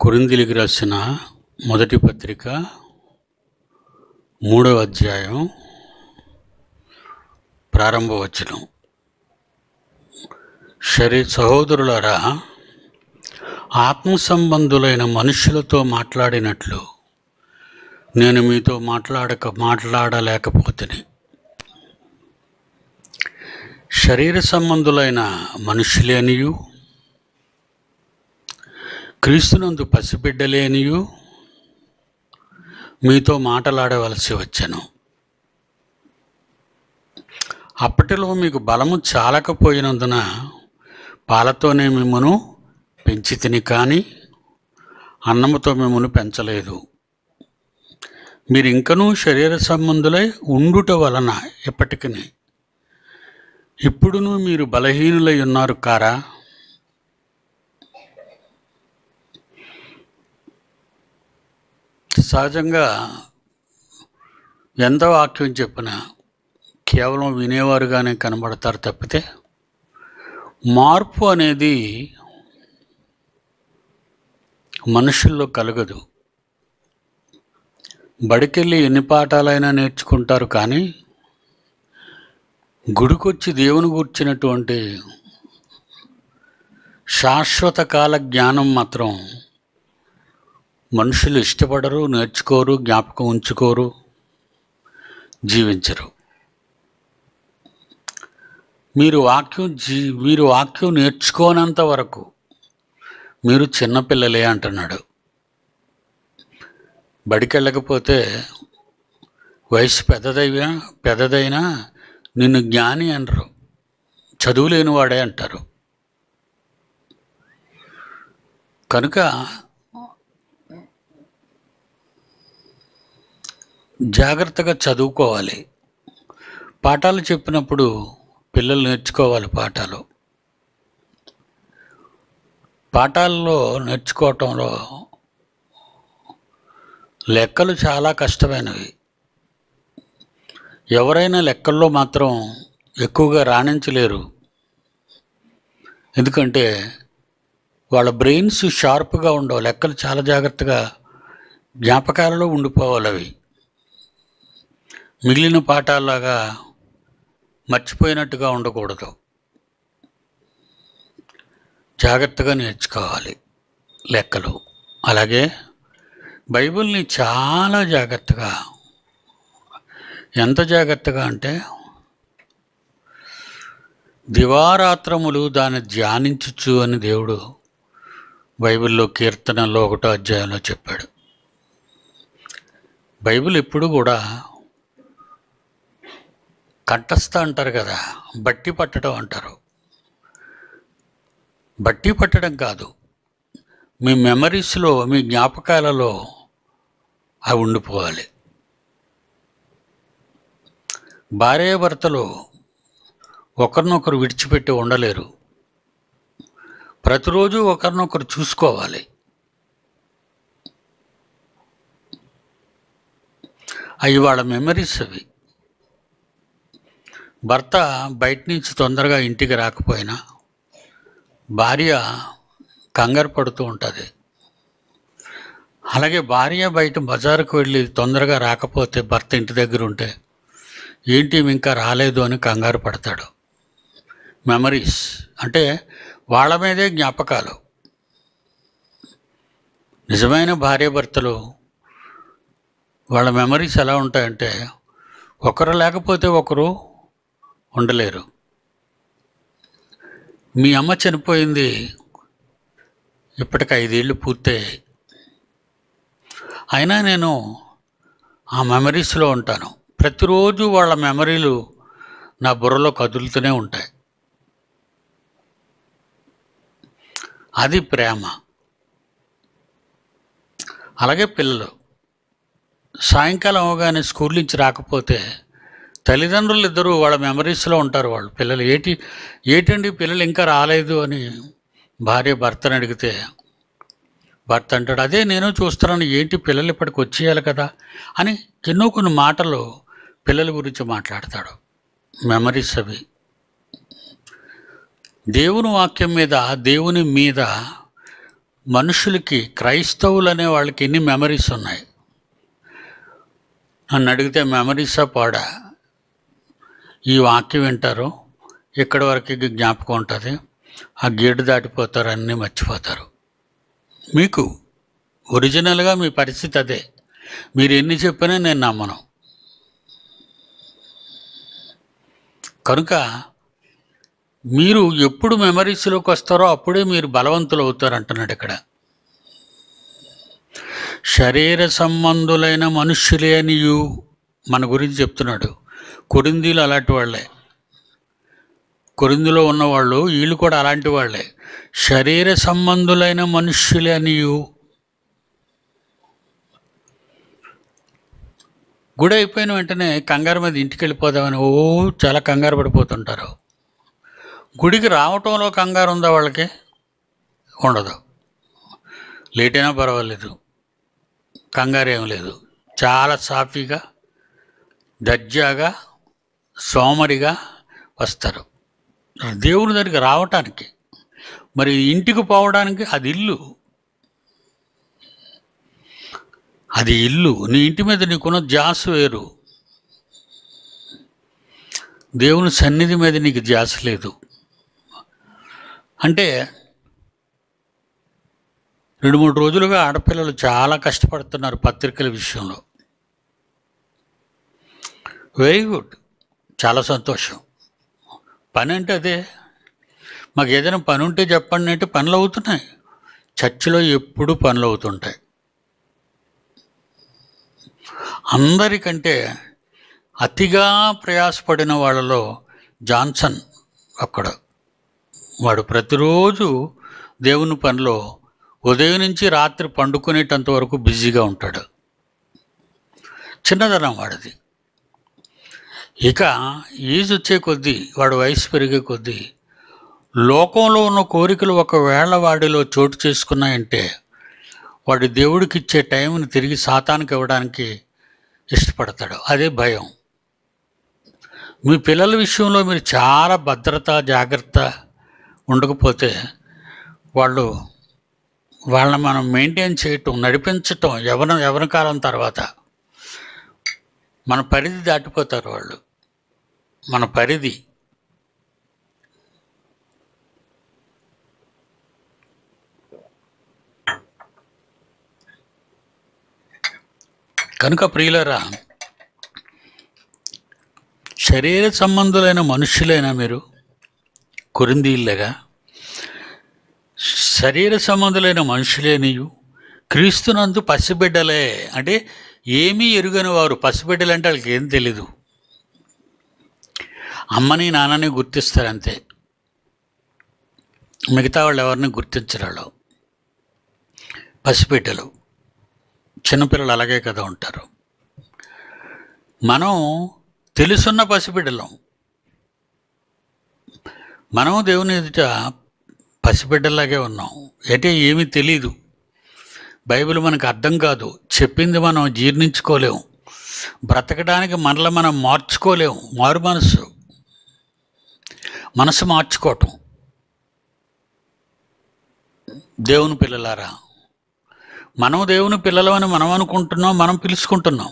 కొరింథీయులకు రాసిన మొదటి పత్రిక 3వ అధ్యాయం ప్రారంభ వచనం. సహోదరులారా, ఆత్మ సంబంధులైన మనుషులతో మాట్లాడినట్లు నేను మీతో మాట్లాడలేకపోతేనే. శరీర సంబంధులైన మనుషులే అనియు, క్రీస్తునందు పసిబిడ్డలే అనియు మీతో మాట్లాడవలసి వచ్చెను. అప్పటిలో మీకు బలము చాలకపోయినందున పాలతోనే మిమ్మను పెంచితిని, కానీ అన్నముతో మిమ్మల్ని పెంచలేదు. మీరు ఇంకనూ శరీర సంబంధులై ఉండుట వలన ఎప్పటికీ ఇప్పుడును మీరు బలహీనులై ఉన్నారు కారా? సహజంగా ఎంత వాక్యం చెప్పినా కేవలం వినేవారుగానే కనబడతారు తప్పితే మార్పు అనేది మనుషుల్లో కలగదు. బడికెళ్ళి ఎన్ని పాఠాలైనా నేర్చుకుంటారు, కానీ గుడికొచ్చి దేవుని గూర్చినటువంటి శాశ్వత కాల జ్ఞానం మాత్రం మనుషులు ఇష్టపడరు, నేర్చుకోరు, జ్ఞాపకం ఉంచుకోరు, జీవించరు. మీరు వాక్యం నేర్చుకోనంత వరకు మీరు చిన్నపిల్లలే అంటున్నాడు. బడికి వెళ్ళకపోతే వయసు పెద్దదైనా నిన్ను జ్ఞాని అనరు, చదువు లేనివాడే అంటారు. కనుక జాగ్రత్తగా చదువుకోవాలి. పాఠాలు చెప్పినప్పుడు పిల్లలు నేర్చుకోవాలి. పాఠాల్లో నేర్చుకోవటంలో లెక్కలు చాలా కష్టమైనవి. ఎవరైనా లెక్కల్లో మాత్రం ఎక్కువగా రాణించలేరు. ఎందుకంటే వాళ్ళ బ్రెయిన్స్ షార్ప్గా ఉండవు. లెక్కలు చాలా జాగ్రత్తగా జ్ఞాపకాలలో ఉండిపోవాలి. అవి మిగిలిన పాఠాల్లాగా మర్చిపోయినట్టుగా ఉండకూడదు. జాగ్రత్తగా నేర్చుకోవాలి లెక్కలు. అలాగే బైబిల్ని చాలా జాగ్రత్తగా, ఎంత జాగ్రత్తగా అంటే దివారాత్రములు దాన్ని ధ్యానించుచు అని దేవుడు బైబిల్లో కీర్తనలో 1వ అధ్యాయంలో చెప్పాడు. బైబిల్ ఎప్పుడు కూడా కంఠస్థ అంటారు కదా, బట్టి పట్టడం అంటారు. బట్టి పట్టడం కాదు, మీ మెమరీస్లో, మీ జ్ఞాపకాలలో అవి ఉండిపోవాలి. భార్యాభర్తలు ఒకరినొకరు విడిచిపెట్టి ఉండలేరు. ప్రతిరోజు ఒకరినొకరు చూసుకోవాలి. అవి వాళ్ళ మెమరీస్. అవి భర్త బయట నుంచి తొందరగా ఇంటికి రాకపోయినా భార్య కంగారు పడుతూ ఉంటుంది. అలాగే భార్య బయట బజారుకు వెళ్ళి తొందరగా రాకపోతే భర్త ఇంటి దగ్గర ఉంటే ఏంటి ఇంకా రాలేదు అని కంగారు పడతాడు. మెమరీస్ అంటే వాళ్ళ మీదే జ్ఞాపకాలు. నిజమైన భార్యాభర్తలు వాళ్ళ మెమరీస్ ఎలా ఉంటాయంటే ఒకరు లేకపోతే ఒకరు ఉండలేరు. మీ అమ్మ చనిపోయింది, ఇప్పటికి 5 ఏళ్ళు పూర్తయ్యాయి. అయినా నేను ఆ మెమరీస్లో ఉంటాను. ప్రతిరోజు వాళ్ళ మెమరీలు నా బుర్రలో కదులుతూనే ఉంటాయి. అది ప్రేమ. అలాగే పిల్లలు సాయంకాలం అవగానే స్కూల్ నుంచి రాకపోతే తల్లిదండ్రులు ఇద్దరు వాళ్ళ మెమరీస్లో ఉంటారు. వాళ్ళు పిల్లలు ఏంటండి పిల్లలు ఇంకా రాలేదు అని భార్య భర్తను అడిగితే భర్త అంటాడు, అదే నేను చూస్తున్నాను, ఏంటి పిల్లలు ఇప్పటికి వచ్చేయాలి కదా అని కొన్ని మాటలు పిల్లల గురించి మాట్లాడతాడు. మెమరీస్ అవి. దేవుని వాక్యం మీద, దేవుని మీద మనుషులకి, క్రైస్తవులు అనే వాళ్ళకి ఎన్ని మెమరీస్ ఉన్నాయి? నన్ను అడిగితే మెమరీసా పాడా? ఈ వాక్యం వింటారు, ఇక్కడి వరకు జ్ఞాపకం ఉంటుంది, ఆ గేటు దాటిపోతారు, అన్నీ మర్చిపోతారు. మీకు ఒరిజినల్గా మీ పరిస్థితి అదే. మీరు ఎన్ని చెప్పినా నేను నమ్మను. కనుక మీరు ఎప్పుడు మెమరీస్లోకి వస్తారో అప్పుడే మీరు బలవంతులు అవుతారు అంటున్నాడు ఇక్కడ. శరీర సంబంధులైన మనుష్యులే అనియు మన గురించి చెప్తున్నాడు. కొరింథీలు అలాంటి వాళ్ళే, కొరింథీలో ఉన్నవాళ్ళు వీళ్ళు కూడా అలాంటి వాళ్ళే. శరీర సంబంధులైన మనుష్యులే అనియు. గుడి అయిపోయిన వెంటనే కంగారు మీద ఇంటికి వెళ్ళిపోదామని చాలా కంగారు పడిపోతుంటారు. గుడికి రావటంలో కంగారు ఉందా వాళ్ళకి? ఉండదు. లేట్ అయినా పర్వాలేదు, కంగారు ఏం లేదు. చాలా సాఫీగా, దర్జాగా, సోమరిగా వస్తారు దేవుని దగ్గరికి రావటానికి. మరి ఇంటికి పోవడానికి అది ఇల్లు, అది ఇల్లు. నీ ఇంటి మీద నీకున్న ధ్యాస వేరు, దేవుని సన్నిధి మీద నీకు ధ్యాస లేదు. అంటే 2-3 రోజులుగా ఆడపిల్లలు చాలా కష్టపడుతున్నారు పత్రికల విషయంలో. వెరీ గుడ్, చాలా సంతోషం. పని అంటే అదే. మాకు ఏదైనా పని ఉంటే చెప్పండి అంటే పనులు అవుతున్నాయి. చర్చిలో ఎప్పుడు పనులు అవుతుంటాయి. అందరికంటే అతిగా ప్రయాసపడిన వాళ్ళలో జాన్సన్ ఒక్కడు. వాడు ప్రతిరోజు దేవుని పనిలో ఉదయం నుంచి రాత్రి పండుకునేటంత వరకు బిజీగా ఉంటాడు. చిన్నదనం వాడిది. ఇక ఏజ్ వచ్చే కొద్దీ, వాడు వయసు పెరిగే కొద్దీ లోకంలో ఉన్న కోరికలు ఒకవేళ వాడిలో చోటు చేసుకున్నాయంటే వాడు దేవుడికి ఇచ్చే టైంని తిరిగి సాతానికి ఇవ్వడానికి ఇష్టపడతాడు. అదే భయం. మీ పిల్లల విషయంలో మీరు చాలా భద్రత, జాగ్రత్త ఉండకపోతే వాళ్ళని మనం మెయింటైన్ చేయటం, నడిపించటం యవ్వన కాలం తర్వాత మన పరిధి దాటిపోతారు వాళ్ళు. మన పరిధి. కనుక ప్రియులరా, శరీర సంబంధులైన మనుష్యులైనా మీరు కొరింథీయులుగా, శరీర సంబంధులైన మనుషులేనియు క్రీస్తునందు పసిబిడ్డలే. అంటే ఏమీ ఎరుగని వారు. పసిబిడ్డలు అంటే వాళ్ళకి ఏం తెలీదు. అమ్మని నాన్నని గుర్తిస్తారు అంతే, మిగతా వాళ్ళు ఎవరిని గుర్తించరు. పసిబిడ్డలు, చిన్నపిల్లలు అలాగే కదా ఉంటారు. మనం తెలుసున్న పసిబిడ్డలం. మనం దేవుని ఎదుట పసిబిడ్డలాగే ఉన్నాం. అంటే ఏమీ తెలీదు. బైబిల్ మనకు అర్థం కాదు. చెప్పింది మనం జీర్ణించుకోలేము. బ్రతకడానికి మనలో మనం మార్చుకోలేము. మారు మనసు మార్చుకోవటం. దేవుని పిల్లలారా, మనం దేవుని పిల్లలమని మనం అనుకుంటున్నాం, మనం పిలుచుకుంటున్నాం.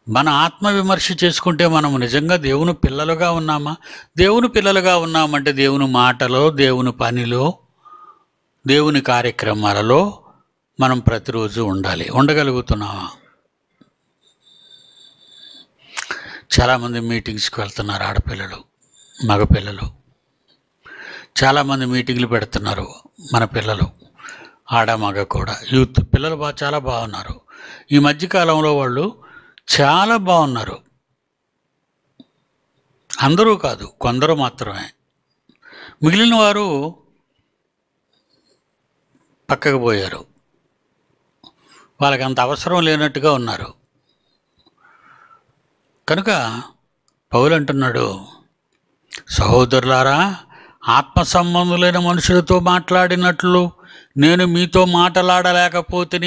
మన ఆత్మ విమర్శ చేసుకుంటే మనం నిజంగా దేవుని పిల్లలుగా ఉన్నామా? దేవుని పిల్లలుగా ఉన్నామంటే దేవుని మాటలో, దేవుని పనిలో, దేవుని కార్యక్రమాలలో మనం ప్రతిరోజు ఉండాలి. ఉండగలుగుతున్నామా? చాలామంది మీటింగ్స్కి వెళ్తున్నారు ఆడపిల్లలు, మగపిల్లలు. చాలామంది మీటింగ్లు పెడుతున్నారు మన పిల్లలు, ఆడ మగ కూడా. యూత్ పిల్లలు చాలా బాగున్నారు. ఈ మధ్యకాలంలో వాళ్ళు చాలా బాగున్నారు. అందరూ కాదు, కొందరు మాత్రమే. మిగిలిన వారు పక్కకు పోయారు. వాళ్ళకి అంత అవసరం లేనట్టుగా ఉన్నారు. కనుక పౌలు అంటున్నాడు, సహోదరులారా, ఆత్మ సంబంధులైన మనుషులతో మాట్లాడినట్లు నేను మీతో మాట్లాడలేకపోతే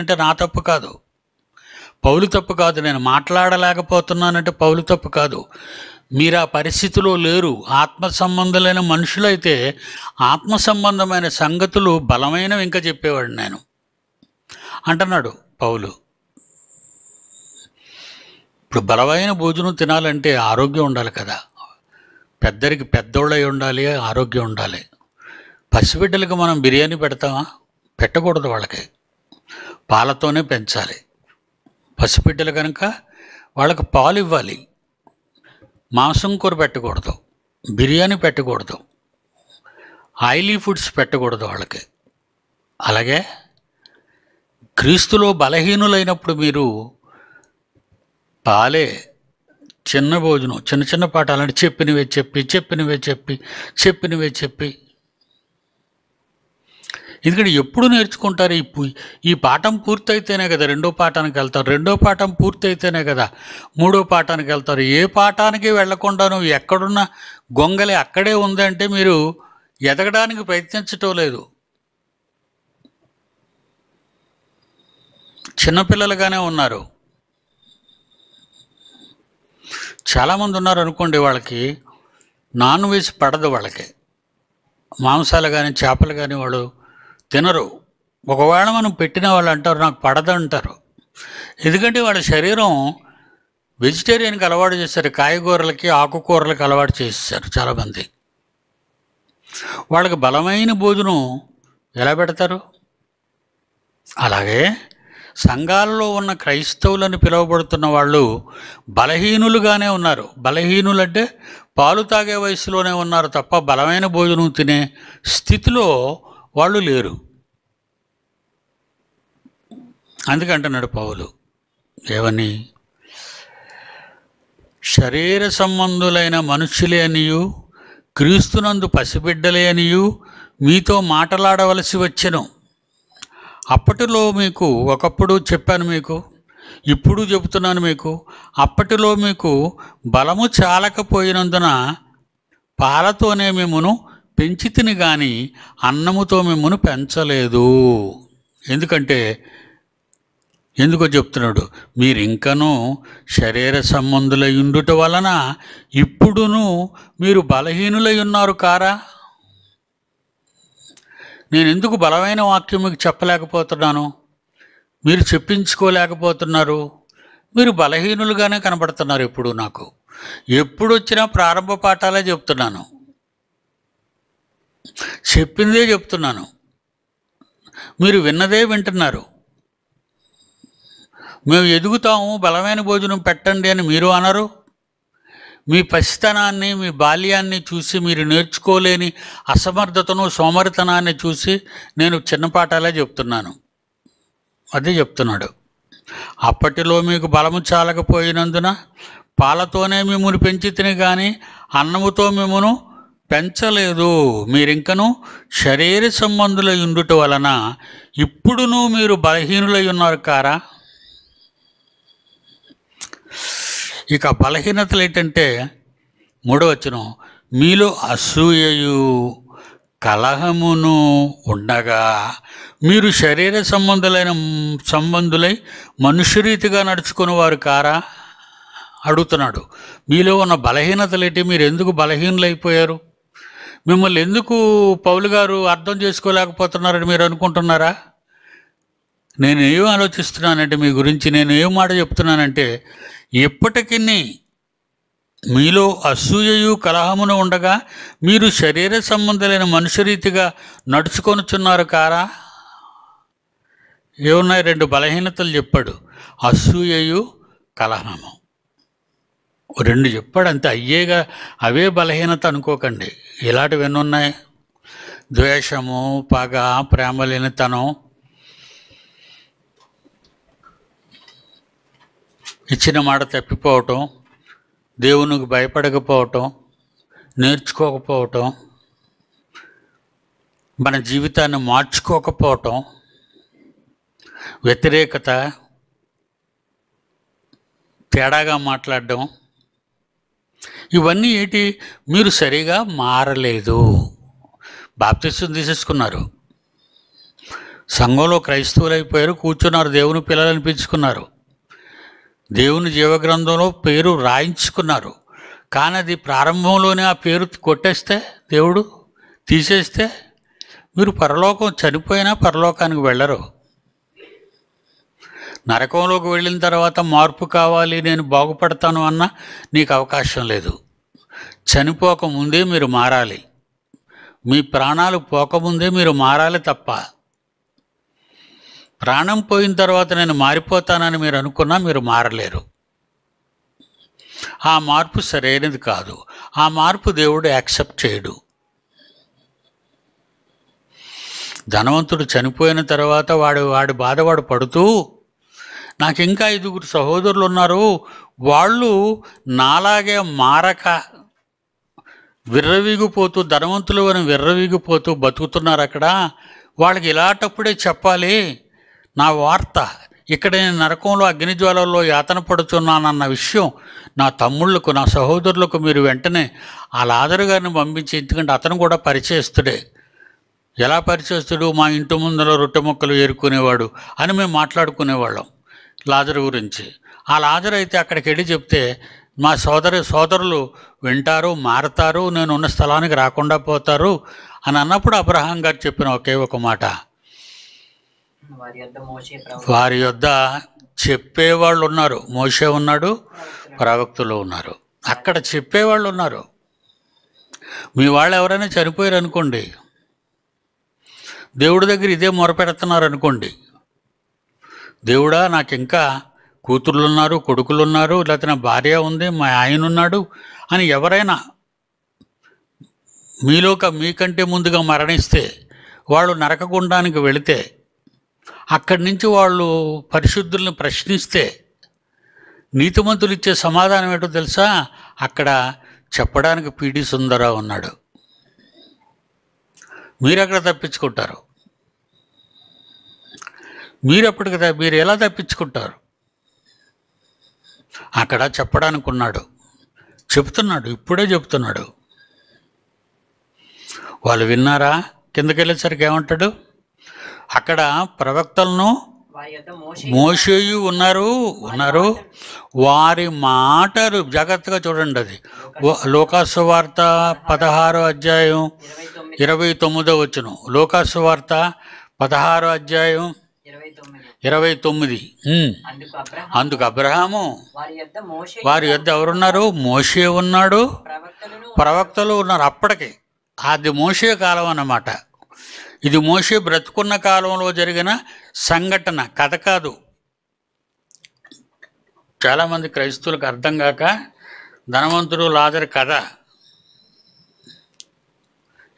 అంటే నా తప్పు కాదు, పౌలు తప్పు కాదు. నేను మాట్లాడలేకపోతున్నానంటే పౌలు తప్పు కాదు. మీరు ఆ పరిస్థితిలో లేరు. ఆత్మ సంబంధులైన మనుషులైతే ఆత్మ సంబంధమైన సంగతులు బలమైనవి ఇంకా చెప్పేవాడు నేను అంటున్నాడు పౌలు. ఇప్పుడు బలమైన భోజనం తినాలంటే ఆరోగ్యం ఉండాలి కదా. పెద్దరికి పెద్దోళ్ళై ఉండాలి, ఆరోగ్యం ఉండాలి. పసిబిడ్డలకు మనం బిర్యానీ పెడతామా? పెట్టకూడదు. వాళ్ళకి పాలతోనే పెంచాలి. పసిబిడ్డలు కనుక వాళ్ళకి పాలు ఇవ్వాలి. మాంసం కూర పెట్టకూడదు, బిర్యానీ పెట్టకూడదు, ఆయిలీ ఫుడ్స్ పెట్టకూడదు వాళ్ళకి. అలాగే క్రీస్తులో బలహీనులైనప్పుడు మీరు పాలే, చిన్న భోజనం, చిన్న చిన్న పాఠాలంటే చెప్పినవే చెప్పి ఎందుకంటే ఎప్పుడు నేర్చుకుంటారు? ఈ పాఠం పూర్తయితేనే కదా రెండో పాఠానికి వెళ్తారు. రెండో పాఠం పూర్తయితేనే కదా మూడో పాఠానికి వెళ్తారు. ఏ పాఠానికి వెళ్లకుండా నువ్వు ఎక్కడున్న గొంగలి అక్కడే ఉందంటే మీరు ఎదగడానికి ప్రయత్నించటం లేదు. చిన్నపిల్లలుగానే ఉన్నారు. చాలామంది ఉన్నారు అనుకోండి, వాళ్ళకి నాన్ వెజ్ పడదు. వాళ్ళకి మాంసాలు కానీ చేపలు కానీ వాళ్ళు తినరు. ఒకవేళ మనం పెట్టిన వాళ్ళు అంటారు నాకు పడదు అంటారు. ఎందుకంటే వాళ్ళ శరీరం వెజిటేరియన్కి అలవాటు చేశారు, కాయగూరలకి ఆకుకూరలకి అలవాటు చేసేసారు చాలామంది. వాళ్ళకి బలమైన భోజనం ఎలా పెడతారు? అలాగే సంఘాలలో ఉన్న క్రైస్తవులని పిలువబడుతున్న వాళ్ళు బలహీనులుగానే ఉన్నారు. బలహీనులంటే పాలు తాగే వయసులోనే ఉన్నారు తప్ప బలమైన భోజనం తినే స్థితిలో వాళ్ళు లేరు. అందుకంటున్నాడు పౌలు ఏమని, శరీర సంబంధులైన మనుష్యులే అనియు క్రీస్తునందు పసిబిడ్డలే అనియు మీతో మాట్లాడవలసి వచ్చెను. అప్పటిలో మీకు ఒకప్పుడు చెప్పాను, మీకు ఇప్పుడు చెబుతున్నాను మీకు, అప్పటిలో మీకు బలము చాలకపోయినందున పాలతోనే మిమ్మును పెంచితిని కానీ అన్నముతో మిమ్మును పెంచలేదు. ఎందుకో చెప్తున్నాడు, మీరు ఇంకనూ శరీర సంబంధులై ఉండుట వలన ఇప్పుడును మీరు బలహీనులై ఉన్నారు కారా? నేను ఎందుకు బలమైన వాక్యం మీకు చెప్పలేకపోతున్నాను? మీరు చెప్పించుకోలేకపోతున్నారు. మీరు బలహీనులుగానే కనబడుతున్నారు. ఎప్పుడు వచ్చినా ప్రారంభ పాఠాలే చెప్తున్నాను, చెప్పిందే చెప్తున్నాను. మీరు విన్నదే వింటున్నారు. మేము ఎదుగుతాము, బలమైన భోజనం పెట్టండి అని మీరు అనరు. మీ పసితనాన్ని, మీ బాల్యాన్ని చూసి, మీరు నేర్చుకోలేని అసమర్థతను, సోమరితనాన్ని చూసి నేను చిన్న పాఠాలే చెప్తున్నాను. అదే చెప్తున్నాడు. అప్పటిలో మీకు బలము చాలకపోయినందున పాలతోనే మిమ్మును పెంచితిని కానీ అన్నముతో మిమ్మును పెంచలేదు. మీరింకను శరీర సంబంధులై ఉండుట వలన ఇప్పుడును మీరు బలహీనులై ఉన్నారు కారా? ఇక బలహీనతలు ఏంటంటే 3వ వచనం, మీలో అసూయయు కలహమును ఉండగా మీరు శరీర సంబంధులై మనుష్యరీతిగా నడుచుకుని వారు కారా అడుగుతున్నాడు. మీలో ఉన్న బలహీనతలేంటి? మీరు ఎందుకు బలహీనులైపోయారు? మిమ్మల్ని ఎందుకు పౌలు గారు అర్థం చేసుకోలేకపోతున్నారని మీరు అనుకుంటున్నారా? నేను ఏం ఆలోచిస్తున్నానంటే మీ గురించి, నేను ఏం మాట చెప్తున్నానంటే, ఎప్పటికీ మీలో అసూయయు కలహమును ఉండగా మీరు శరీర సంబంధులైన మనుష్యరీతిగా నడుచుకొనుచున్నారు కారా? ఏమున్నాయి? 2 బలహీనతలు చెప్పాడు, అసూయయు కలహము. 2 చెప్పాడు అంతే. అవే బలహీనత అనుకోకండి. ఇలాంటివి ఎన్ని ఉన్నాయి? ద్వేషము, పగ, ప్రేమలేనితనం, ఇచ్చిన మాట తప్పిపోవటం, దేవునికి భయపడకపోవటం, నేర్చుకోకపోవటం, మన జీవితాన్ని మార్చుకోకపోవటం, వ్యతిరేకత, తేడాగా మాట్లాడడం, ఇవన్నీ ఏంటి? మీరు సరిగా మారలేదు. బాప్తిస్మం తీసేసుకున్నారు, సంఘంలో క్రైస్తవులు అయిపోయారు, కూర్చున్నారు, దేవుని పిల్లలు అనిపించుకున్నారు, దేవుని జీవగ్రంథంలో పేరు రాయించుకున్నారు, కానీ అది ప్రారంభంలోనే ఆ పేరు కొట్టేస్తే, దేవుడు తీసేస్తే, మీరు పరలోకం చనిపోయినా పరలోకానికి వెళ్ళరు. నరకంలోకి వెళ్ళిన తర్వాత మార్పు కావాలి, నేను బాగుపడతాను అన్న నీకు అవకాశం లేదు. చనిపోకముందే మీరు మారాలి. మీ ప్రాణాలు పోకముందే మీరు మారాలి తప్ప, ప్రాణం పోయిన తర్వాత నేను మారిపోతానని మీరు అనుకున్నా మీరు మారలేరు. ఆ మార్పు సరైనది కాదు. ఆ మార్పు దేవుడు యాక్సెప్ట్ చేయడు. ధనవంతుడు చనిపోయిన తర్వాత వాడి బాధవాడు పడుతూ, నాకు ఇంకా 5 సహోదరులు ఉన్నారు, వాళ్ళు నాలాగే మారక విర్రవీగిపోతూ, ధనవంతులు అని విర్రవీగిపోతూ బతుకుతున్నారు అక్కడ. వాళ్ళకి ఇలాంటప్పుడే చెప్పాలి నా వార్త. ఇక్కడ నేను నరకంలో అగ్నిజ్వాలల్లో యాతన పడుతున్నానన్న విషయం నా తమ్ముళ్లకు, నా సహోదరులకు మీరు వెంటనే ఆ లాజరు గారిని పంపించి, ఎందుకంటే అతను కూడా పరిచయస్తుడే. ఎలా పరిచయస్తుడు? మా ఇంటి ముందర రొట్టె ముక్కలు ఏరుకునేవాడు అని మేము మాట్లాడుకునేవాళ్ళం లాజరు గురించి. ఆ లాజరు అయితే అక్కడికి వెళ్ళి చెప్తే మా సోదరులు వింటారు, మారతారు, నేను ఉన్న స్థలానికి రాకుండా పోతారు అని అన్నప్పుడు అబ్రహాం గారు చెప్పిన ఒకే ఒక మాట, వారి యొద్ద చెప్పేవాళ్ళు ఉన్నారు. మోషే ఉన్నాడు, ప్రవక్తలు ఉన్నారు. అక్కడ చెప్పేవాళ్ళు ఉన్నారు. మీ వాళ్ళు ఎవరైనా చనిపోయారు అనుకోండి, దేవుడి దగ్గర ఇదే మొరపెడుతున్నారు అనుకోండి, దేవుడా నాకు ఇంకా కూతుర్లు ఉన్నారు, కొడుకులు ఉన్నారు, లేకపోతే నా భార్య ఉంది, మా ఆయన ఉన్నాడు అని ఎవరైనా మీకంటే ముందుగా మరణిస్తే, వాళ్ళు నరకగుండానికి వెళితే, అక్కడి నుంచి వాళ్ళు పరిశుద్ధుల్ని ప్రశ్నిస్తే, నీతిమంతులు ఇచ్చే సమాధానం ఏంటో తెలుసా? అక్కడ చెప్పడానికి పీడి సుందరరావు ఉన్నాడు. మీరు ఎక్కడ తప్పించుకుంటారు? మీరు ఎలా తప్పించుకుంటారు? అక్కడ చెప్పడానికి ఉన్నాడు, చెప్తున్నాడు, ఇప్పుడే చెప్తున్నాడు. వాళ్ళు విన్నారా? కిందకి వెళ్ళేసరికి ఏమంటాడు? అక్కడ ప్రవక్తలను మోషేయు ఉన్నారు, వారి మాటలు జాగ్రత్తగా చూడండి. అది లోకాసు వార్త 16వ అధ్యాయం 29వ వచనం. లోకాసు వార్త 16వ అధ్యాయం 29. అందుకు అబ్రహాము, వారి యొద్ద ఎవరున్నారు? మోషే ఉన్నాడు, ప్రవక్తలు ఉన్నారు. అప్పటికి అది మోషే కాలం అన్నమాట. ఇది మోషే బ్రతుకున్న కాలంలో జరిగిన సంఘటన, కథ కాదు. చాలామంది క్రైస్తవులకు అర్థం కాక ధనవంతుడు లాజరు కథ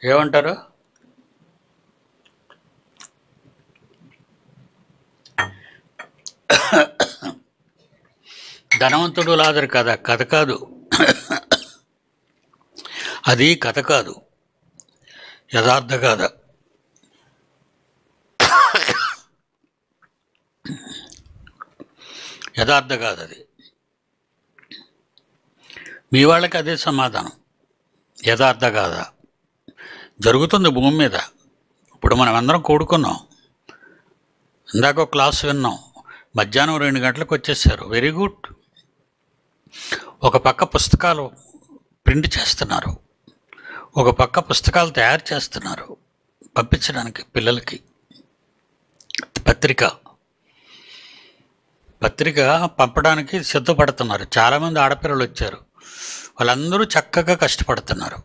ఏమంటారు? ధనవంతుడు లాజరు కథ కాదు. అది కథ కాదు, యథార్థ కథ. యథార్థ కాదు అది. మీ వాళ్ళకి అదే సమాధానం, యథార్థ కాదా. జరుగుతుంది భూమి మీద. ఇప్పుడు మనం అందరం కూడుకున్నాం, ఇందాక ఒక క్లాస్ విన్నాం, మధ్యాహ్నం 2 గంటలకు వచ్చేసారు. Very good. ఒక పక్క పుస్తకాలు ప్రింట్ చేస్తున్నారు, ఒక పక్క పుస్తకాలు తయారు చేస్తున్నారు పంపించడానికి పిల్లలకి. పత్రిక పంపడానికి సిద్ధపడుతున్నారు. చాలామంది ఆడపిల్లలు వచ్చారు, వాళ్ళందరూ చక్కగా కష్టపడుతున్నారు.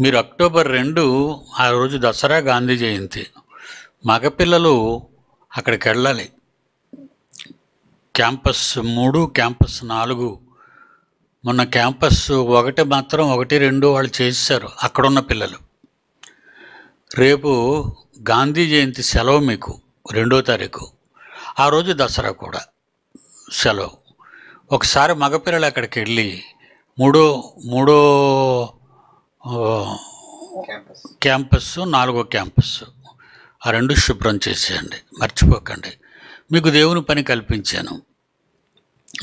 మీరు అక్టోబర్ 2 ఆ రోజు దసరా, గాంధీ జయంతి. మగపిల్లలు అక్కడికి వెళ్ళాలి. Campus 3, campus 4. మొన్న క్యాంపస్ 1 మాత్రం 1, 2 వాళ్ళు చేశారు అక్కడున్న పిల్లలు. రేపు గాంధీ జయంతి సెలవు మీకు, 2వ తారీఖు. ఆ రోజు దసరా కూడా సెలవు. ఒకసారి మగపిల్లలు అక్కడికి వెళ్ళి మూడో క్యాంపస్, 4వ క్యాంపస్, ఆ 2 శుభ్రం చేసేయండి, మర్చిపోకండి. మీకు దేవుని పని కల్పించాను,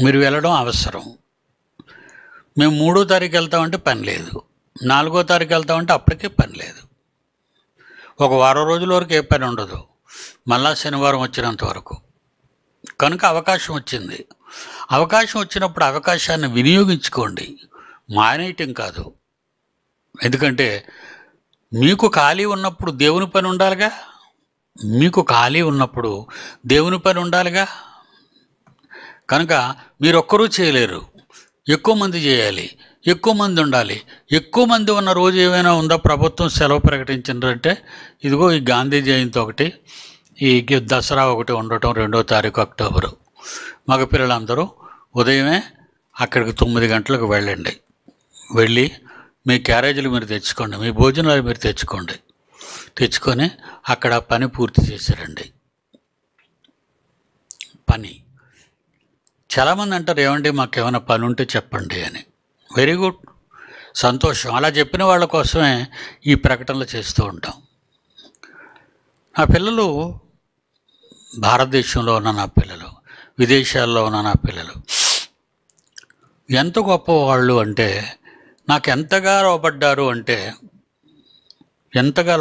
మీరు వెళ్ళడం అవసరం. మేము 3వ తారీఖు వెళ్తామంటే పని లేదు, 4వ తారీఖు వెళ్తామంటే అప్పటికే పని లేదు. ఒక వారం రోజుల వరకు ఏ పని ఉండదు, మళ్ళా శనివారం వచ్చినంత వరకు. కనుక అవకాశం వచ్చింది. అవకాశం వచ్చినప్పుడు అవకాశాన్ని వినియోగించుకోండి, మానేయటం కాదు. ఎందుకంటే మీకు ఖాళీ ఉన్నప్పుడు దేవుని పని ఉండాలిగా. మీకు ఖాళీ ఉన్నప్పుడు దేవుని పని ఉండాలిగా. కనుక మీరు ఒక్కరూ చేయలేరు, ఎక్కువ మంది చేయాలి, ఎక్కువ మంది ఉండాలి. ఎక్కువ మంది ఉన్న రోజు ఏమైనా ఉందా? ప్రభుత్వం సెలవు ప్రకటించిందంటే ఇదిగో ఈ గాంధీ జయంతి ఒకటి, ఈ దసరా ఒకటి ఉండటం 2వ తారీఖు అక్టోబరు. మగపిల్లలందరూ ఉదయమే అక్కడికి 9 గంటలకు వెళ్ళండి. వెళ్ళి మీ క్యారేజీలు మీరు తెచ్చుకోండి, మీ భోజనాలు మీరు తెచ్చుకోండి. తెచ్చుకొని అక్కడ పని పూర్తి చేశారండి. పని చాలామంది అంటారు, ఏమండి మాకు ఏమైనా పని ఉంటే చెప్పండి అని. వెరీ గుడ్, సంతోషం. అలా చెప్పిన వాళ్ళ కోసమే ఈ ప్రకటనలు చేస్తూ ఉంటాం. నా పిల్లలు భారతదేశంలో ఉన్న నా పిల్లలు, విదేశాల్లో ఉన్న నా పిల్లలు ఎంత గొప్పవాళ్ళు అంటే, నాకు ఎంతగా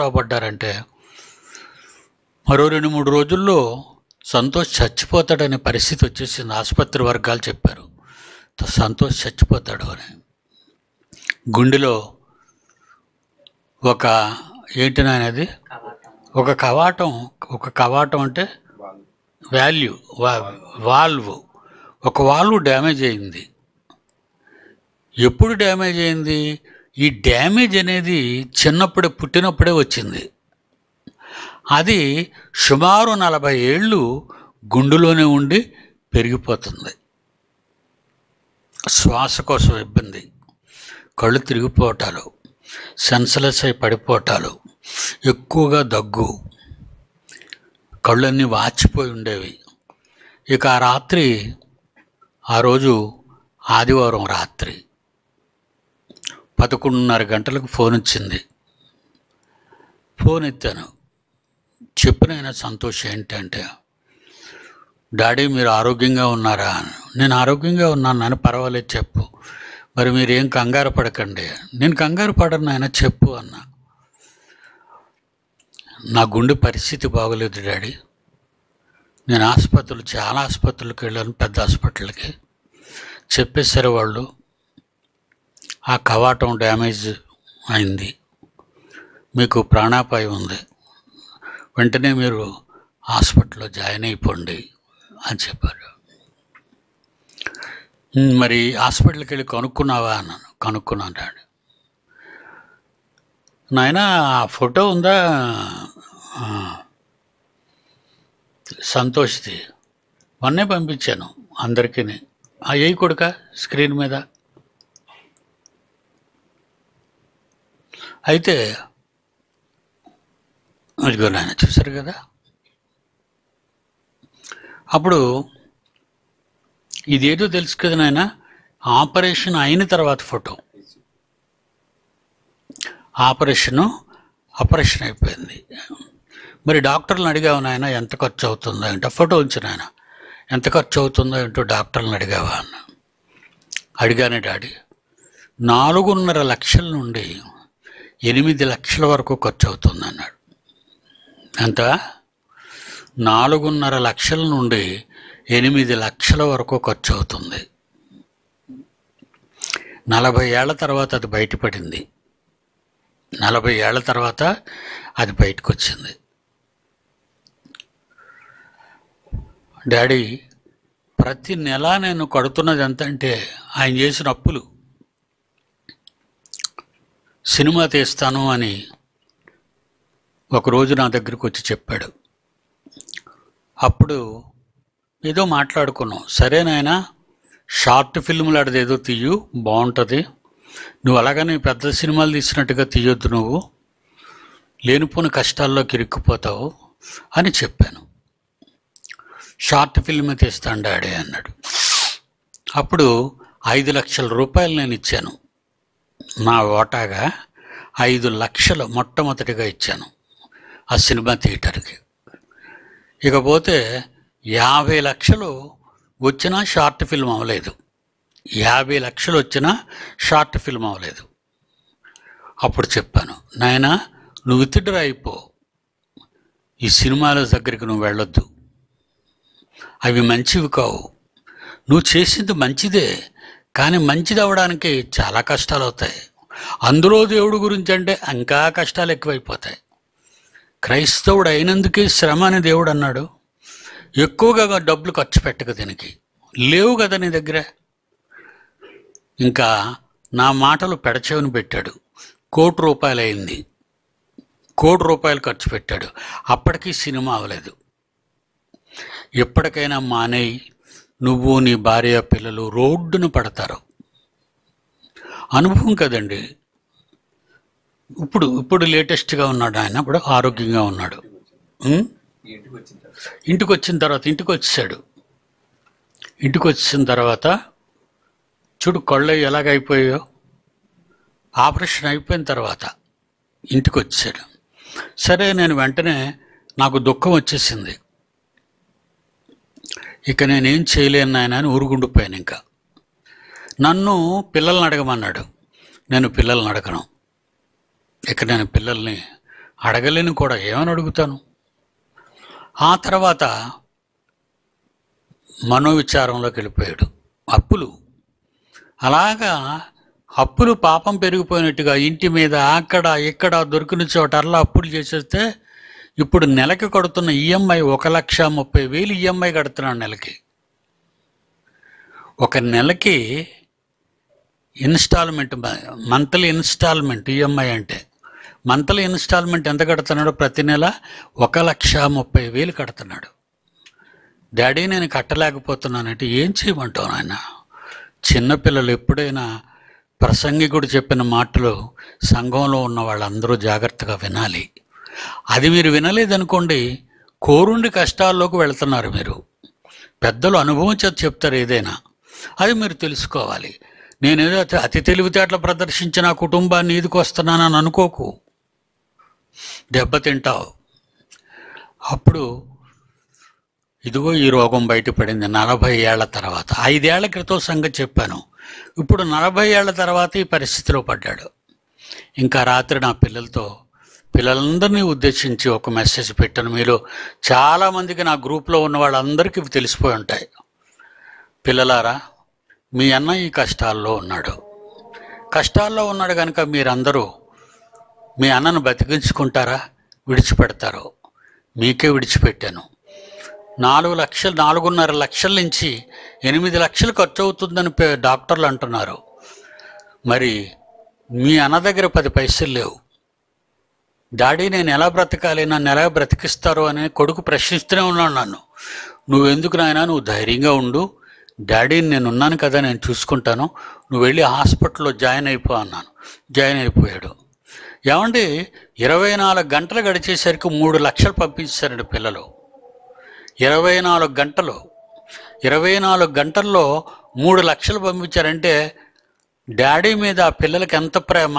లోపడ్డారంటే మరో 2-3 రోజుల్లో సంతోష్ చచ్చిపోతాడనే పరిస్థితి వచ్చేసింది. ఆసుపత్రి వర్గాలు చెప్పారు సంతోష్ చచ్చిపోతాడు అని. గుండెలో ఒక ఏంటినది ఒక కవాటం అంటే వాల్వ్, ఒక వాల్వ్ డ్యామేజ్ అయింది. ఎప్పుడు డ్యామేజ్ అయింది? ఈ డ్యామేజ్ అనేది పుట్టినప్పుడే వచ్చింది. అది సుమారు 40 ఏళ్ళు గుండెలోనే ఉండి పెరిగిపోతుంది. శ్వాసకోశ ఇబ్బంది, కళ్ళు తిరిగిపోవటాలు, సెన్స్లెస్ అయి పడిపోవటాలు, ఎక్కువగా దగ్గు, కళ్ళన్నీ వాచిపోయి ఉండేవి. ఇక ఆ రోజు ఆదివారం రాత్రి 11:30 గంటలకు ఫోన్ వచ్చింది. ఫోన్ ఎత్తాను. చెప్పినైనా సంతోష్ ఏంటంటే, డాడీ మీరు ఆరోగ్యంగా ఉన్నారా? నేను ఆరోగ్యంగా ఉన్నాను నాన్న, పర్వాలేదు చెప్పు. మరి మీరేం కంగారు పడకండి. నేను కంగారు పడను ఆయన, చెప్పు అన్నా. నా గుండె పరిస్థితి బాగోలేదు డాడీ. నేను చాలా ఆసుపత్రులకు వెళ్ళాను, పెద్ద హాస్పిటల్కి. చెప్పేశారు వాళ్ళు, ఆ కవాటం డ్యామేజ్ అయింది, మీకు ప్రాణాపాయం ఉంది, వెంటనే మీరు హాస్పిటల్లో జాయిన్ అయిపోండి అని చెప్పారు. మరి హాస్పిటల్కి వెళ్ళి కనుక్కున్నావా అన్నాను. కనుక్కున్నాను డాడీ. నాయన ఆ ఫోటో ఉందా సంతోష్ది? మొన్నే పంపించాను అందరికీ. అయ్యి కొడుక స్క్రీన్ మీద. అయితే ఇదిగో నాయన చూశారు కదా. అప్పుడు ఇదేదో తెలుసు కదా నాయన, ఆపరేషన్ అయిన తర్వాత ఫోటో. ఆపరేషన్ అయిపోయింది. మరి డాక్టర్లను అడిగావు నాయన ఎంత ఖర్చు అవుతుందో ఏంటో? ఫోటో ఉంచు నాయన, ఎంత ఖర్చు అవుతుందో ఏంటో డాక్టర్లను అడిగావా అన్న. అడిగానే డాడీ. 4.5 లక్షల నుండి 8 లక్షల వరకు ఖర్చు అవుతుంది అన్నాడు. ఎంత? 4.5 లక్షల నుండి 8 లక్షల వరకు ఖర్చు అవుతుంది. 40 ఏళ్ల తర్వాత అది బయటపడింది. 40 ఏళ్ల తర్వాత అది బయటకు వచ్చింది. డాడీ ప్రతి నెల నేను కడుతున్నది ఎంత అంటే, ఆయన చేసిన అప్పులు. సినిమా తీస్తాను అని ఒకరోజు నా దగ్గరికి వచ్చి చెప్పాడు. అప్పుడు ఏదో మాట్లాడుకున్నాం. సరే నాయనా, షార్ట్ ఫిల్ములు అదేదో తీయు, బాగుంటుంది. నువ్వు అలాగని పెద్ద సినిమాలు తీసినట్టుగా తీయొద్దు, నువ్వు లేనిపోని కష్టాల్లోకి ఇరుక్కుపోతావు అని చెప్పాను. షార్ట్ ఫిల్మ్ తీస్తాను డాడీ అన్నాడు. అప్పుడు 5 లక్షల రూపాయలు నేను ఇచ్చాను. నా ఓటాగా 5 లక్షలు మొట్టమొదటిగా ఇచ్చాను ఆ సినిమా థియేటర్కి. ఇకపోతే 50 లక్షలు వచ్చినా షార్ట్ ఫిల్మ్ అవ్వలేదు. 50 లక్షలు వచ్చినా షార్ట్ ఫిల్మ్ అవ్వలేదు. అప్పుడు చెప్పాను, నాయనా నువ్వు విత్డ్రా అయిపో, ఈ సినిమాల దగ్గరికి నువ్వు వెళ్ళొద్దు, అవి మంచివి కావు. నువ్వు చేసింది మంచిదే, కానీ మంచిది అవ్వడానికి చాలా కష్టాలు అవుతాయి. అందులో దేవుడి గురించి అంటే ఇంకా కష్టాలు ఎక్కువైపోతాయి. క్రైస్తవుడు అయినందుకే శ్రమ అని దేవుడు అన్నాడు. ఎక్కువగా డబ్బులు ఖర్చు పెట్టక దీనికి, లేవు కదా నీ దగ్గర. ఇంకా నా మాటలు పెడచెవిని పెట్టాడు. ₹1,00,00,000 అయింది. ₹1,00,00,000 ఖర్చు పెట్టాడు. అప్పటికీ సినిమా అవ్వలేదు. ఎప్పటికైనా మానేయి. నువ్వు నీ భార్య పిల్లలు రోడ్డున పడతారు. అనుభవం కదండి. ఇప్పుడు లేటెస్ట్గా ఉన్నాడు ఆయన, ఇప్పుడు ఆరోగ్యంగా ఉన్నాడు. ఇంటికి వచ్చేసాడు. ఇంటికి వచ్చిన తర్వాత చూడు కళ్ళు ఎలాగైపోయాయో. ఆపరేషన్ అయిపోయిన తర్వాత ఇంటికి వచ్చాడు. సరే, నేను వెంటనే నాకు దుఃఖం వచ్చేసింది. ఇక నేనేం చేయలేను నాయన అని ఊరుగుండిపోయాను. ఇంకా నన్ను పిల్లల్ని అడగమన్నాడు. నేను పిల్లల్ని అడగను. ఇక నేను పిల్లల్ని అడగలేను కూడా. ఏమని అడుగుతాను? ఆ తర్వాత మనోవిచారంలోకి వెళ్ళిపోయాడు. అప్పులు, అలాగా అప్పులు పాపం పెరిగిపోయినట్టుగా ఇంటి మీద అక్కడ ఇక్కడ దొరికిన చోటల్లా అప్పులు చేసేస్తే ఇప్పుడు నెలకి కడుతున్న ఈఎంఐ 1,30,000 ఈఎంఐ కడుతున్నాడు నెలకి. ఒక నెలకి ఇన్స్టాల్మెంట్, మంత్లీ ఇన్స్టాల్మెంట్ ఈఎంఐ అంటే మంత్లీ ఇన్స్టాల్మెంట్ ఎంత కడుతున్నాడు? ప్రతి నెల 1,30,000 కడుతున్నాడు. డాడీ నేను కట్టలేకపోతున్నానంటే ఏం చేయమంటావు నాయన? చిన్నపిల్లలు ఎప్పుడైనా ప్రసంగికుడు చెప్పిన మాటలు సంఘంలో ఉన్న వాళ్ళందరూ జాగ్రత్తగా వినాలి. అది మీరు వినలేదనుకోండి, కోరుండి కష్టాల్లోకి వెళ్తున్నారు మీరు. పెద్దలు అనుభవం చేత చెప్తారు ఏదైనా, అది మీరు తెలుసుకోవాలి. నేనేదో అతి తెలివితేటలు ప్రదర్శించి నా కుటుంబాన్ని ఈదుకు వస్తున్నానని అనుకోకు, దెబ్బతింటావు. అప్పుడు ఇదిగో ఈ రోగం బయటపడింది 40 ఏళ్ల తర్వాత. 5 ఏళ్ల క్రితం సంగతి చెప్పాను. ఇప్పుడు 40 ఏళ్ల తర్వాత ఈ పరిస్థితిలో పడ్డాడు. ఇంకా రాత్రి నా పిల్లలందరినీ ఉద్దేశించి ఒక మెసేజ్ పెట్టాను. మీరు చాలామందికి, నా గ్రూప్లో ఉన్న వాళ్ళందరికీ తెలిసిపోయి ఉంటాయి. పిల్లలారా, మీ అన్న ఈ కష్టాల్లో ఉన్నాడు కనుక మీరందరూ మీ అన్నను బతికించుకుంటారా, విడిచిపెడతారో? మీకే విడిచిపెట్టాను. 4.5 లక్షల నుంచి 8 లక్షలు ఖర్చు అవుతుందని డాక్టర్లు అంటున్నారు. మరి మీ అన్న దగ్గర 10 పైసలు లేవు. డాడీ నేను ఎలా బ్రతకాలి, నన్ను ఎలా బ్రతికిస్తారు అని కొడుకు ప్రశ్నిస్తూనే ఉన్నాడు నన్ను. నువ్వెందుకు నాయనా, నువ్వు ధైర్యంగా ఉండు, డాడీని నేను ఉన్నాను కదా, నేను చూసుకుంటాను, నువ్వు వెళ్ళి హాస్పిటల్లో జాయిన్ అయిపో అన్నాను. జాయిన్ అయిపోయాడు. ఏమండి, 24 గంటలు గడిచేసరికి 3 లక్షలు పంపించారండి పిల్లలు. 24 గంటల్లో 3 లక్షలు పంపించారంటే డాడీ మీద ఆ పిల్లలకి ఎంత ప్రేమ,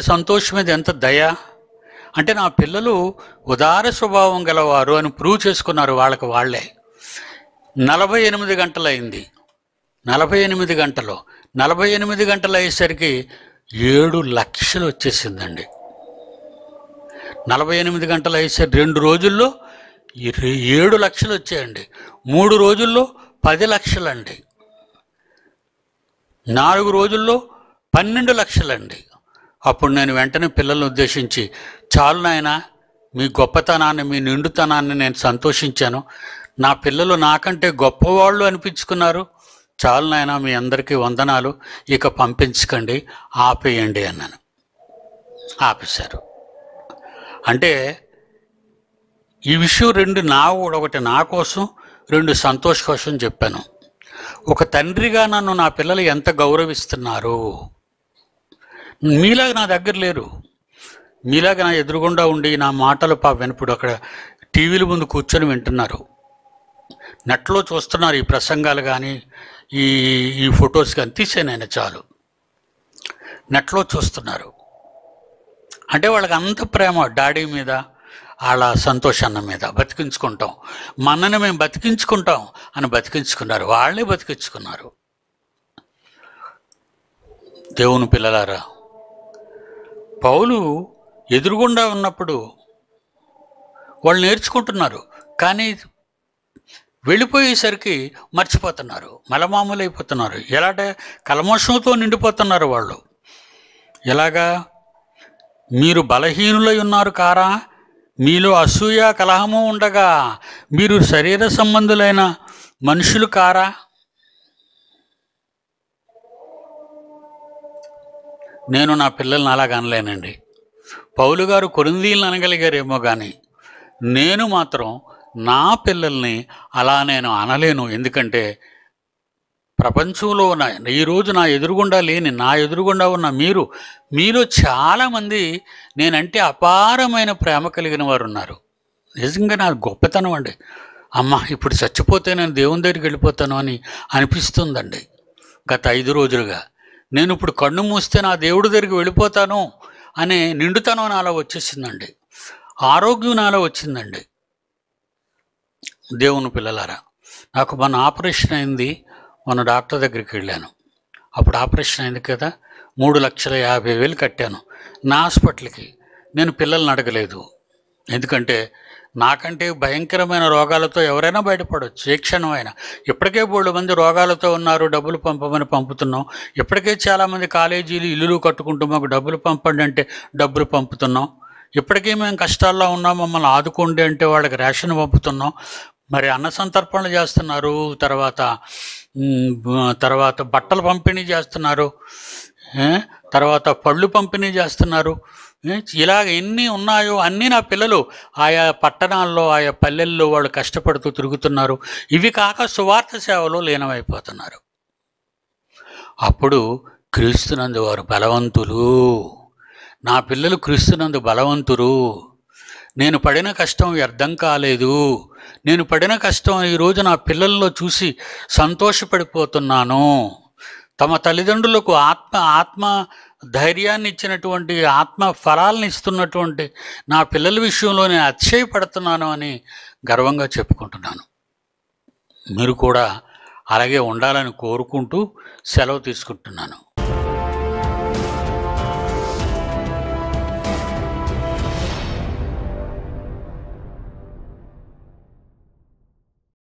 సంతోష్ మీద ఎంత దయ. అంటే నా పిల్లలు ఉదార స్వభావం గలవారు అని ప్రూవ్ చేసుకున్నారు వాళ్ళకి వాళ్ళే. 48 గంటలు అయింది. 48 గంటలు అయ్యేసరికి 7 లక్షలు వచ్చేసిందండి. 48 గంటలు అయ్యేసరికి 2 రోజుల్లో 7 లక్షలు వచ్చాయండి. 3 రోజుల్లో 10 లక్షలండి. 4 రోజుల్లో 12 లక్షలండి. అప్పుడు నేను వెంటనే పిల్లల్ని ఉద్దేశించి, చాలు నాయనా, మీ గొప్పతనాన్ని, మీ నిండుతనాన్ని నేను సంతోషించాను. నా పిల్లలు నాకంటే గొప్పవాళ్ళు అనిపించుకున్నారు. చాలు నాయనా, మీ అందరికీ వందనాలు, ఇక పంపించకండి, ఆపేయండి అన్నాను. ఆపేశారు. అంటే ఈ విషయం 2 ఒకటి నా కోసం, 2 సంతోష్ కోసం చెప్పాను. ఒక తండ్రిగా నన్ను నా పిల్లలు ఎంత గౌరవిస్తున్నారు. మీలాగా నా దగ్గర లేరు. మీలాగా నా ఎదురుగుండా ఉండి నా మాటలు వినప్పుడు అక్కడ టీవీల ముందు కూర్చొని వింటున్నారు, నెట్లో చూస్తున్నారు. ఈ ప్రసంగాలు కానీ ఈ ఫొటోస్ కానీ తీసేనైనా చాలు, నెట్లో చూస్తున్నారు. అంటే వాళ్ళకి అంత ప్రేమ డాడీ మీద, వాళ్ళ సంతోషాన్న మీద. బతికించుకుంటాం, మనని మేము బతికించుకుంటాం అని బతికించుకున్నారు. వాళ్ళే బతికించుకున్నారు. దేవుని పిల్లలారా, పౌలు ఎదురుగుండా ఉన్నప్పుడు వాళ్ళు నేర్చుకుంటున్నారు, కానీ వెళ్ళిపోయేసరికి మర్చిపోతున్నారు, మలమామూలు అయిపోతున్నారు. ఎలాంటి కల్మషంతో నిండిపోతున్నారు వాళ్ళు. ఎలాగా? మీరు బలహీనులై ఉన్నారు కారా, మీలో అసూయ కలహము ఉండగా మీరు శరీర సంబంధులైన మనుషులు కారా? నేను నా పిల్లల్ని అలాగ అనలేనండి. పౌలు గారు కొరింథీయులను అనగలిగారేమో కానీ నేను మాత్రం నా పిల్లల్ని అలా నేను అనలేను. ఎందుకంటే ప్రపంచంలో ఈరోజు నా ఎదురుగుండా లేని, నా ఎదురుగుండా ఉన్న మీలో చాలామంది నేనంటే అపారమైన ప్రేమ కలిగిన వారు ఉన్నారు. నిజంగా నా గొప్పతనం అండి. అమ్మ ఇప్పుడు చచ్చిపోతే నేను దేవుని దగ్గరికి వెళ్ళిపోతాను అని అనిపిస్తుందండి. గత 5 రోజులుగా నేను ఇప్పుడు కన్ను మూస్తే నా దేవుడి దగ్గరికి వెళ్ళిపోతాను అనే నిండుతనం నాలో వచ్చేసిందండి. ఆరోగ్యం నాలో వచ్చిందండి. దేవుని పిల్లలారా, నాకు మొన్న ఆపరేషన్ అయింది. మొన్న డాక్టర్ దగ్గరికి వెళ్ళాను. అప్పుడు ఆపరేషన్ అయింది కదా, 3,50,000 కట్టాను నా హాస్పిటల్కి. నేను పిల్లల్ని అడగలేదు. ఎందుకంటే నాకంటే భయంకరమైన రోగాలతో ఎవరైనా బయటపడవచ్చు ఏ క్షణం అయినా. ఇప్పటికే బోల్డు మంది రోగాలతో ఉన్నారు, డబ్బులు పంపమని పంపుతున్నాం. ఇప్పటికే చాలామంది కాలేజీలు ఇల్లులు కట్టుకుంటూ మాకు డబ్బులు పంపండి అంటే డబ్బులు పంపుతున్నాం. ఇప్పటికీ మేము కష్టాల్లో ఉన్నాం, మమ్మల్ని ఆదుకోండి అంటే వాళ్ళకి రేషన్ పంపుతున్నాం. మరి అన్న సంతర్పణలు చేస్తున్నారు, తర్వాత బట్టలు పంపిణీ చేస్తున్నారు, తర్వాత పళ్ళు పంపిణీ చేస్తున్నారు. ఇలాగ ఎన్ని ఉన్నాయో అన్నీ నా పిల్లలు ఆయా పట్టణాల్లో ఆయా పల్లెల్లో వాళ్ళు కష్టపడుతూ తిరుగుతున్నారు. ఇవి కాక సువార్త సేవలో లీనమైపోతున్నారు. అప్పుడు క్రీస్తునందు వారు బలవంతులు. నా పిల్లలు క్రీస్తునందు బలవంతులు. నేను పడిన కష్టం వ్యర్థం కాలేదు. నేను పడిన కష్టం ఈరోజు నా పిల్లల్లో చూసి సంతోషపడిపోతున్నాను. తమ తల్లిదండ్రులకు ఆత్మ ధైర్యాన్ని ఇచ్చినటువంటి, ఆత్మ ఫలాలను ఇస్తున్నటువంటి నా పిల్లల విషయంలో నేను అతిశయపడుతున్నాను అని గర్వంగా చెప్పుకుంటున్నాను. మీరు కూడా అలాగే ఉండాలని కోరుకుంటూ సెలవు తీసుకుంటున్నాను.